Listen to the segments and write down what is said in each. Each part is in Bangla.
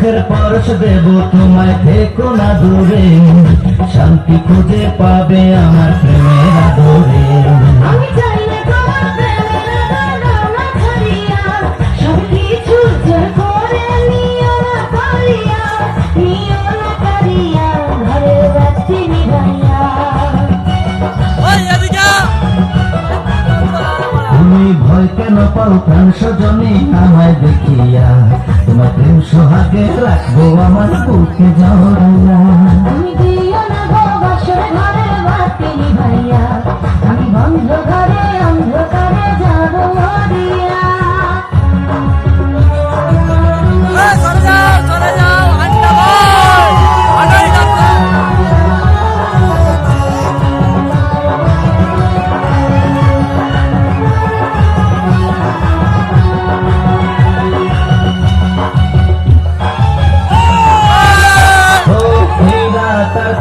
চোখের পরশ দেব তোমায়, থেকো না দূরে, শান্তি খুঁজে পাবে আমার প্রেমের আদরে। আমি চাই না তোমার প্রেমের আদর ছাড়িয়া, সবকিছু জয় করে নিও না কারিয়া, নিও না কারিয়া, ঘরের বাতি নিভাইয়া। তুমি ভয় কেন পাও প্রাণ সজনী আমায় দেখিয়া, তোমার প্রেম সোহাগে রাখবো আমার বুকে জড়াইয়া। তুমি দিও না গো বাসর ঘরের বাতি নিভাইয়া, আমি বন্ধ ঘরে অন্ধকারে যাব মরিয়া।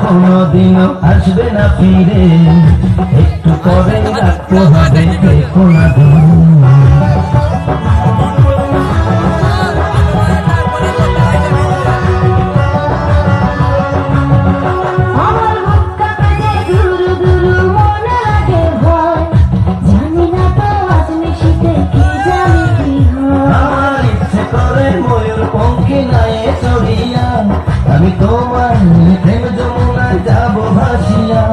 কোনদিনও আসবে না ফিরে, একটু পরে রাখতে হবে, দেখো না দূরে। আমার বুক কাঁপে যে দুরু দুরু, মনে লাগে ভয়, জানি না তো আজ নিশিতে কি জানি কি হয়। আমার ইচ্ছে করে ময়ূর পঙ্খী নায়ে চড়িয়া, আমি তোমার প্রেম যমুনায় যাব ভাসিয়া,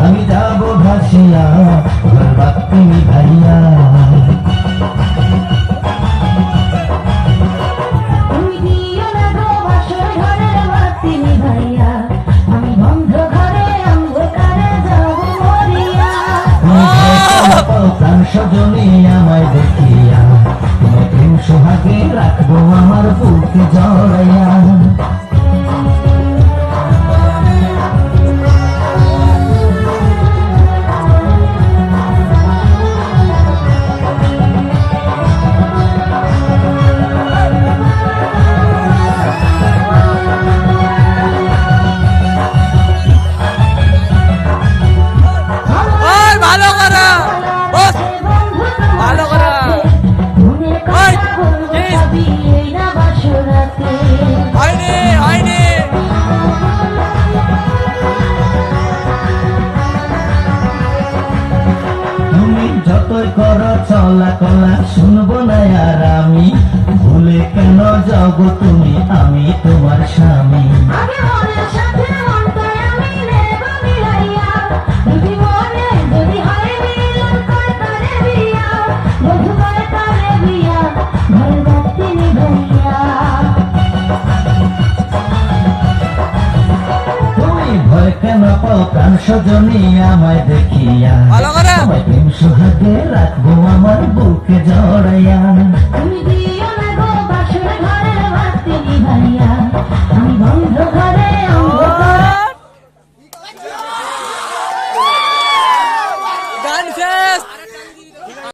আমি যাব ভাসিয়া, তোমার বাতি নিভাইয়া। তুমি দিও না গো বাসর ঘরের বাতি নিভাইয়া, আমি বন্ধ ঘরে অন্ধকারে যাব মরিয়া। প্রাণ সজনী আমায় দেখিয়া, তোমার প্রেম সোহাগে রাখবো আমার বুকে জড়াইয়া। তুমি যতই করো চলা কলা শুনবো না আর আমি, ভুলে কেন যাও গো তুমি, আমি তোমার স্বামী। আমি মনের সাথে মনটাই আমি নেব মিলাইয়া, যদি মনে যদি হয় মিলন করে তারে বিয়া, বধু করে তারে বিয়া, ঘরে বাতি নিভাইয়া। তুমি ভয় কেন পাও প্রাণ সজনী আমায় দেখিয়া, তোমায় প্রেম সোহাগে রাখবো আমার বুকে জড়াইয়া। তুমি দিও